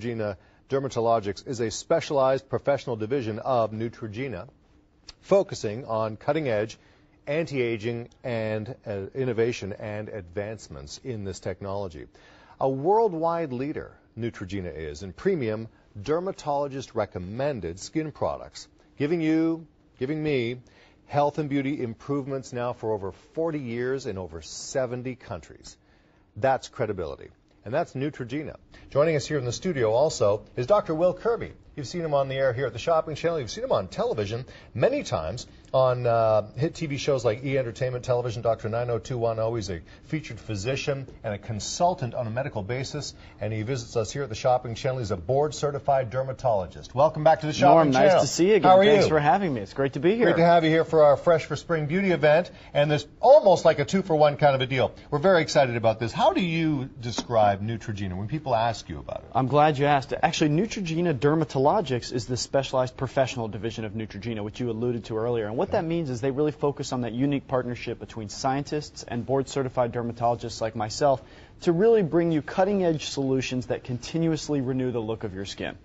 Neutrogena Dermatologics is a specialized professional division of Neutrogena, focusing on cutting-edge anti-aging and innovation and advancements in this technology. A worldwide leader, Neutrogena is, in premium dermatologist-recommended skin products, giving me, health and beauty improvements now for over 40 years in over 70 countries. That's credibility. And that's Neutrogena. Joining us here in the studio also is Dr. Will Kirby. You've seen him on the air here at the Shopping Channel. You've seen him on television many times on hit TV shows like E! Entertainment Television, Dr. 90210. He's a featured physician and a consultant on a medical basis, and he visits us here at the Shopping Channel. He's a board-certified dermatologist. Welcome back to the Shopping Channel. Norm, nice to see you again. How are Thanks you? for having me. It's great to be here. Great to have you here for our Fresh for Spring Beauty event, and there's almost like a two-for-one kind of a deal. We're very excited about this. How do you describe Neutrogena when people ask you about it? I'm glad you asked. Actually, Neutrogena Dermatologics is the specialized professional division of Neutrogena, which you alluded to earlier. And what that means is they really focus on that unique partnership between scientists and board-certified dermatologists like myself to really bring you cutting-edge solutions that continuously renew the look of your skin.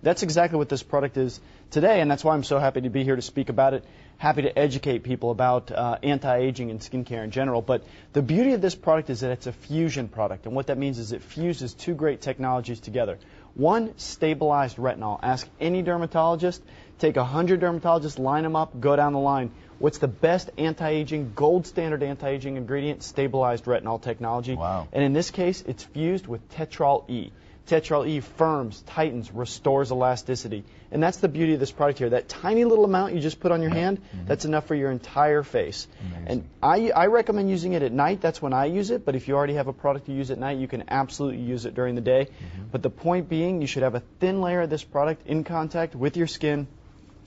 That's exactly what this product is today, and that's why I'm so happy to be here to speak about it, happy to educate people about anti-aging and skincare in general. But the beauty of this product is that it's a fusion product, and what that means is it fuses two great technologies together. One, stabilized retinol. Ask any dermatologist, take 100 dermatologists, line them up, go down the line. What's the best anti-aging, gold standard anti-aging ingredient? Stabilized retinol technology. Wow. And in this case, it's fused with Tetrol E. Tetrol E firms, tightens, restores elasticity. And that's the beauty of this product here. That tiny little amount you just put on your hand, that's enough for your entire face. Amazing. And I recommend using it at night. That's when I use it. But if you already have a product you use at night, you can absolutely use it during the day. But the point being, you should have a thin layer of this product in contact with your skin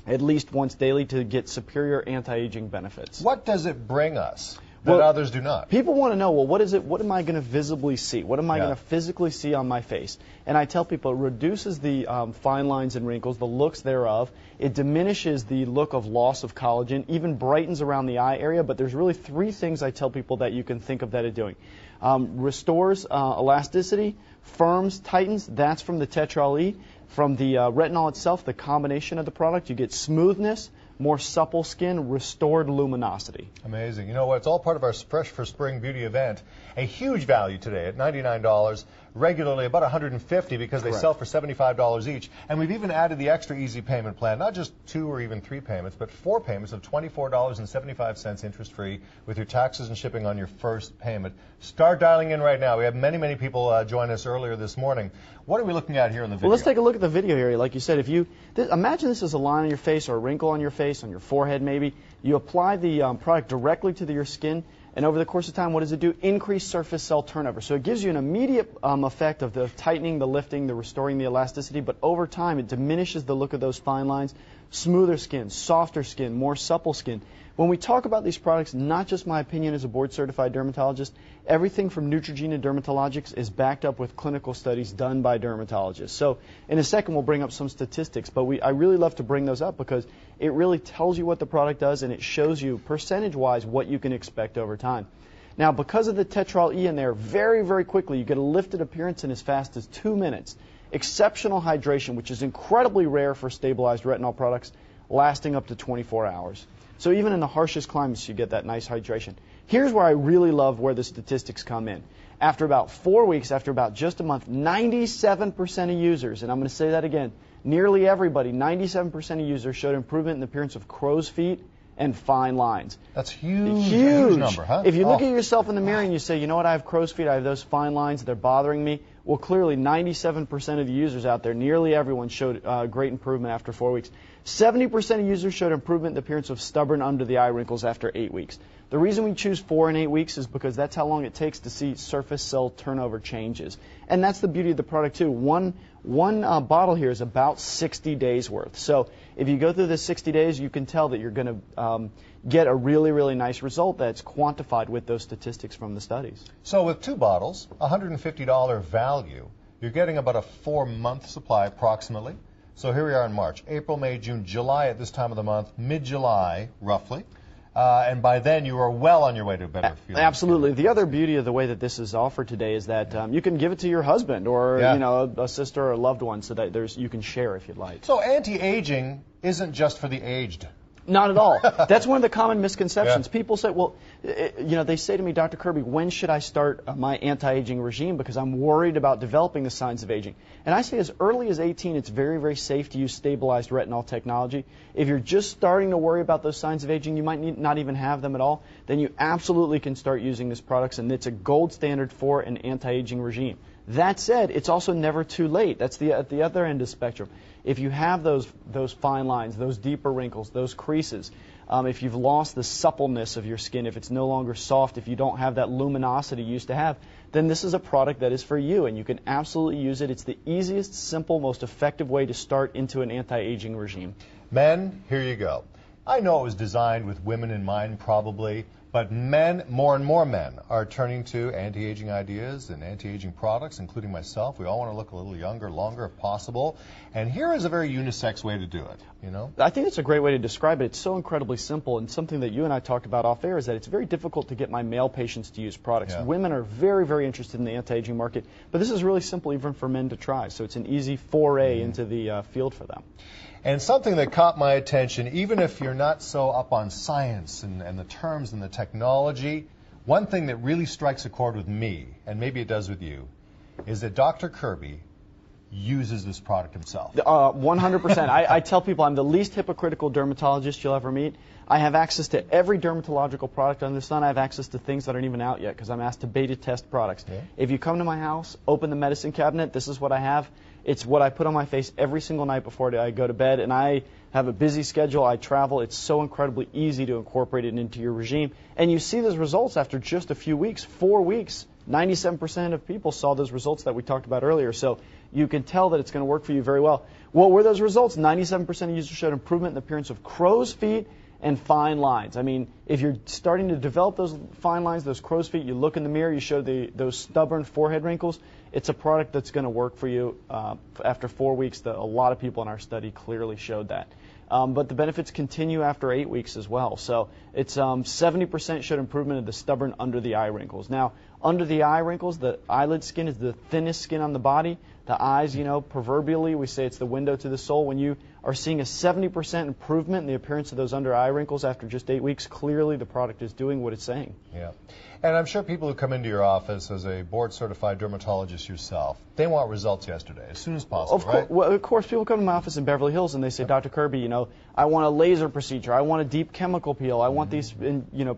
at least once daily to get superior anti-aging benefits. What does it bring us that others do not? People want to know, well, what is it? What am I going to visibly see? What am I going to physically see on my face? And I tell people it reduces the fine lines and wrinkles, the looks thereof. It diminishes the look of loss of collagen, even brightens around the eye area. But there's really three things I tell people that you can think of that it's doing. Restores elasticity, firms, tightens. That's from the Tetrol E. From the retinol itself, the combination of the product, you get smoothness, more supple skin, restored luminosity. Amazing. You know what? It's all part of our Fresh for Spring Beauty event. A huge value today at $99, regularly about $150 because they sell for $75 each. And we've even added the extra easy payment plan, not just 2 or even 3 payments, but 4 payments of $24.75 interest-free with your taxes and shipping on your first payment. Start dialing in right now. We have many, many people join us earlier this morning. What are we looking at here in the video? Well, let's take a look at the video here. Like you said, if you imagine this as a line on your face or a wrinkle on your face, on your forehead maybe. You apply the product directly to your skin, and over the course of time, what does it do? Increase surface cell turnover. So it gives you an immediate effect of the tightening, the lifting, the restoring the elasticity, but over time it diminishes the look of those fine lines, smoother skin, softer skin, more supple skin. When we talk about these products, not just my opinion as a board-certified dermatologist, everything from Neutrogena Dermatologics is backed up with clinical studies done by dermatologists. So in a second, we'll bring up some statistics, but I really love to bring those up because it really tells you what the product does and it shows you percentage-wise what you can expect over time. Now, because of the Tetrol E in there, very, very quickly, you get a lifted appearance in as fast as 2 minutes. Exceptional hydration, which is incredibly rare for stabilized retinol products, lasting up to 24 hours. So even in the harshest climates, you get that nice hydration. Here's where I really love where the statistics come in. After about 4 weeks, after about just a month, 97% of users, and I'm going to say that again, nearly everybody, 97% of users showed improvement in the appearance of crow's feet and fine lines. That's huge. Huge number, huh? If you look at yourself in the mirror and you say, you know what, I have crow's feet, I have those fine lines, they're bothering me. Well, clearly 97% of the users out there, nearly everyone showed great improvement after 4 weeks. 70% of users showed improvement in the appearance of stubborn under-the-eye wrinkles after 8 weeks. The reason we choose 4 and 8 weeks is because that's how long it takes to see surface cell turnover changes. And that's the beauty of the product, too. One bottle here is about 60 days worth. So if you go through the 60 days, you can tell that you're going to get a really, really nice result that's quantified with those statistics from the studies. So with 2 bottles, $150 value, you're getting about a 4-month supply approximately. So here we are in March, April, May, June, July at this time of the month, mid-July roughly. and by then you are well on your way to a better feeling. Absolutely. The other beauty of the way that this is offered today is that you can give it to your husband or a sister or a loved one, so that you can share if you'd like. So anti-aging isn't just for the aged. Not at all. That's one of the common misconceptions. People say, well, they say to me, Dr. Kirby, when should I start my anti-aging regime because I'm worried about developing the signs of aging? And I say as early as 18, it's very, very safe to use stabilized retinol technology. If you're just starting to worry about those signs of aging, you might not even have them at all, then you absolutely can start using this product, and it's a gold standard for an anti-aging regime. That said, it's also never too late. That's at the other end of the spectrum. If you have those fine lines, those deeper wrinkles, those creases, if you've lost the suppleness of your skin, if it's no longer soft, if you don't have that luminosity you used to have, then this is a product that is for you, and you can absolutely use it. It's the easiest, simple, most effective way to start into an anti-aging regime. Men, here you go. I know it was designed with women in mind probably, but men, more and more men, are turning to anti-aging ideas and anti-aging products, including myself. We all want to look a little younger, longer if possible. And here is a very unisex way to do it, you know? I think it's a great way to describe it. It's so incredibly simple, and something that you and I talked about off air is that it's very difficult to get my male patients to use products. Yeah. Women are very, very interested in the anti-aging market, but this is really simple even for men to try. So it's an easy foray into the field for them. And something that caught my attention, even if you're not so up on science and the terms and the technology, one thing that really strikes a chord with me, and maybe it does with you, is that Dr. Kirby uses this product himself. 100%. I tell people I'm the least hypocritical dermatologist you'll ever meet. I have access to every dermatological product under the sun. I have access to things that aren't even out yet because I'm asked to beta test products. Yeah. If you come to my house, open the medicine cabinet, this is what I have. It's what I put on my face every single night before I go to bed, and I have a busy schedule. I travel. It's so incredibly easy to incorporate it into your regime. And you see those results after just a few weeks, 4 weeks. 97% of people saw those results that we talked about earlier. So you can tell that it's going to work for you very well. What were those results? 97% of users showed improvement in the appearance of crow's feet and fine lines. I mean, if you're starting to develop those fine lines, those crow's feet, you look in the mirror, you show those stubborn forehead wrinkles, it's a product that's going to work for you after 4 weeks. A lot of people in our study clearly showed that. But the benefits continue after 8 weeks as well. So it's 70% showed improvement in the stubborn under the eye wrinkles. Now, under the eye wrinkles, the eyelid skin is the thinnest skin on the body. The eyes, proverbially, we say it's the window to the soul. When you are seeing a 70% improvement in the appearance of those under eye wrinkles after just 8 weeks, clearly the product is doing what it's saying. Yeah. And I'm sure people who come into your office as a board-certified dermatologist yourself, they want results yesterday, as soon as possible, right? Well, of course, people come to my office in Beverly Hills and they say, Dr. Kirby, I want a laser procedure. I want a deep chemical peel. I want these,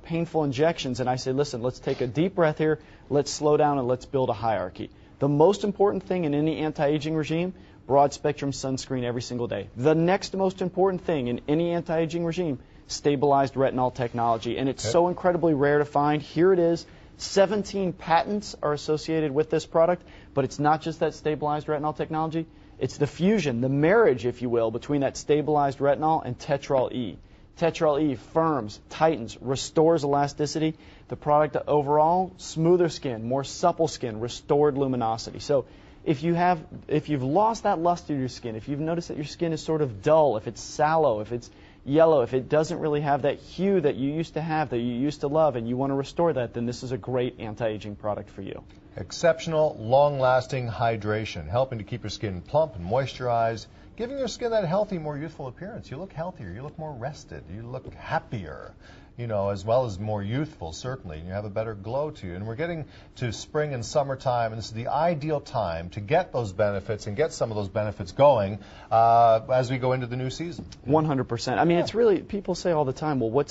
painful injections. And I say, listen, let's take a deep breath here. Let's slow down and let's build a hierarchy. The most important thing in any anti-aging regime, broad-spectrum sunscreen every single day. The next most important thing in any anti-aging regime, stabilized retinol technology. And it's so incredibly rare to find. Here it is. 17 patents are associated with this product, but it's not just that stabilized retinol technology. It's the fusion, the marriage, if you will, between that stabilized retinol and Tetrol E. Tetrol E firms, tightens, restores elasticity. The product overall, smoother skin, more supple skin, restored luminosity. So if you've lost that luster of your skin, if you've noticed that your skin is sort of dull, if it's sallow, if it's yellow, if it doesn't really have that hue that you used to have, that you used to love, and you want to restore that, then this is a great anti-aging product for you. Exceptional, long-lasting hydration, helping to keep your skin plump and moisturized, giving your skin that healthy, more youthful appearance. You look healthier, you look more rested, you look happier, as well as more youthful, certainly. You have a better glow to you. And we're getting to spring and summertime, and this is the ideal time to get those benefits and get some of those benefits going as we go into the new season. 100%. I mean, it's really, people say all the time, well,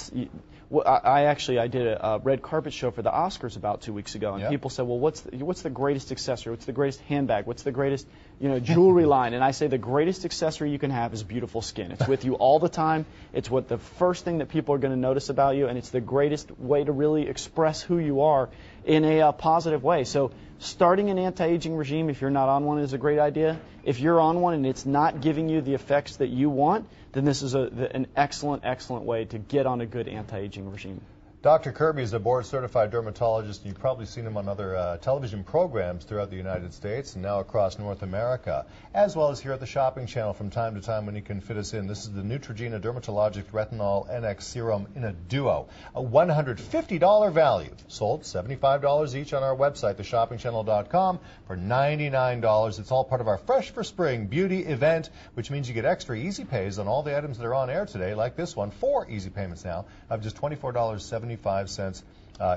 I did a red carpet show for the Oscars about 2 weeks ago, and people said, well, what's the greatest accessory? What's the greatest handbag? What's the greatest jewelry line? And I say the greatest accessory you can have is beautiful skin. It's with you all the time. It's what the first thing that people are going to notice about you, and it's the greatest way to really express who you are in a positive way. So starting an anti-aging regime, if you're not on one, is a great idea. If you're on one and it's not giving you the effects that you want, then this is an excellent, excellent way to get on a good anti-aging regime. Dr. Kirby is a board-certified dermatologist, and you've probably seen him on other television programs throughout the United States and now across North America, as well as here at the Shopping Channel from time to time when he can fit us in. This is the Neutrogena Dermatologics Retinol NX Serum in a duo, a $150 value, sold $75 each on our website, theshoppingchannel.com, for $99. It's all part of our Fresh for Spring beauty event, which means you get extra easy pays on all the items that are on air today, like this one, 4 easy payments now of just $24.75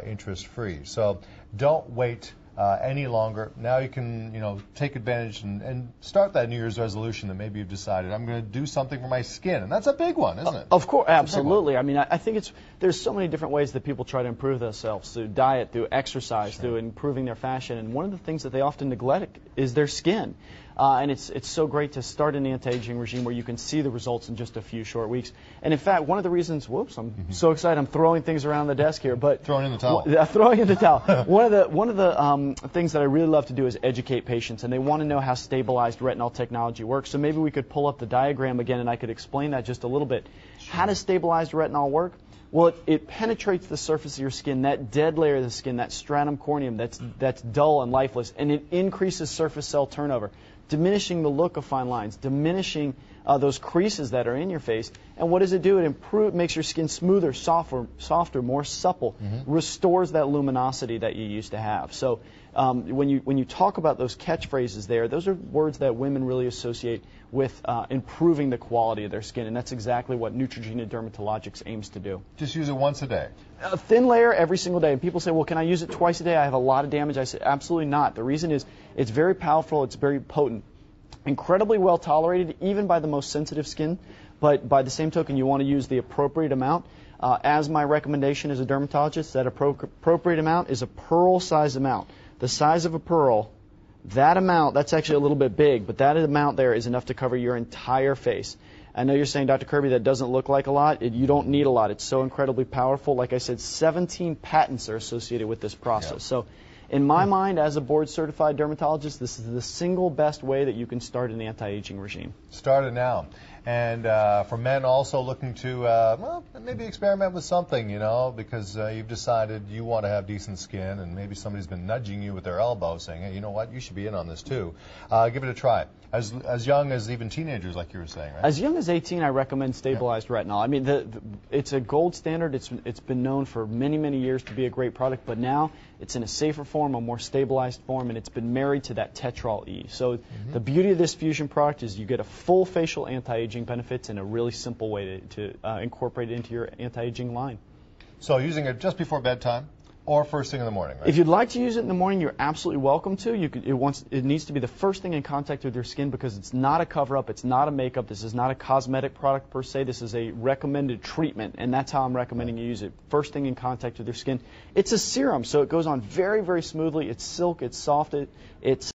interest-free. So don't wait any longer. Now you can, take advantage and start that New Year's resolution that maybe you've decided, I'm going to do something for my skin. And that's a big one, isn't it? Of course, absolutely. I mean, I think there's so many different ways that people try to improve themselves, through diet, through exercise, through improving their fashion. And one of the things that they often neglect is their skin. And it's so great to start an anti-aging regime where you can see the results in just a few short weeks. And in fact, one of the reasons, I'm so excited, I'm throwing things around the desk here, but throwing in the towel. Throwing in the towel. One of the things that I really love to do is educate patients, and they want to know how stabilized retinol technology works. So maybe we could pull up the diagram again, and I could explain that just a little bit. Sure. How does stabilized retinol work? Well, it penetrates the surface of your skin, that dead layer of the skin, that stratum corneum that's dull and lifeless, and it increases surface cell turnover, diminishing the look of fine lines, diminishing those creases that are in your face. And what does it do? It makes your skin smoother, softer, more supple, restores that luminosity that you used to have. So when you talk about those catchphrases there, those are words that women really associate with improving the quality of their skin, and that's exactly what Neutrogena Dermatologics aims to do. Just use it once a day. A thin layer every single day. And people say, well, can I use it twice a day? I have a lot of damage. I say, absolutely not. The reason is it's very powerful, it's very potent, incredibly well tolerated, even by the most sensitive skin. But by the same token, you want to use the appropriate amount. As my recommendation as a dermatologist, that appropriate amount is a pearl-size amount. The size of a pearl, that amount, that's actually a little bit big, but that amount there is enough to cover your entire face. I know you're saying, Dr. Kirby, that doesn't look like a lot. You don't need a lot. It's so incredibly powerful. Like I said, 17 patents are associated with this process. Yep. So in my mind, as a board-certified dermatologist, this is the single best way that you can start an anti-aging regime. Start it now. And for men also looking to, maybe experiment with something, because you've decided you want to have decent skin, and maybe somebody's been nudging you with their elbow saying, hey, you know what, you should be in on this too. Give it a try. As young as even teenagers, like you were saying, right? As young as 18, I recommend stabilized retinol. I mean, it's a gold standard. It's been known for many, many years to be a great product, but now it's in a safer form, a more stabilized form, and it's been married to that Tetrol E. So the beauty of this fusion product is you get a full facial anti-aging benefits in a really simple way to incorporate it into your anti-aging line. So using it just before bedtime or first thing in the morning, right? If you'd like to use it in the morning, you're absolutely welcome to. It needs to be the first thing in contact with your skin because it's not a cover-up, it's not a makeup, this is not a cosmetic product per se, this is a recommended treatment, and that's how I'm recommending you use it. First thing in contact with your skin. It's a serum, so it goes on very, very smoothly. It's silk, it's soft, it's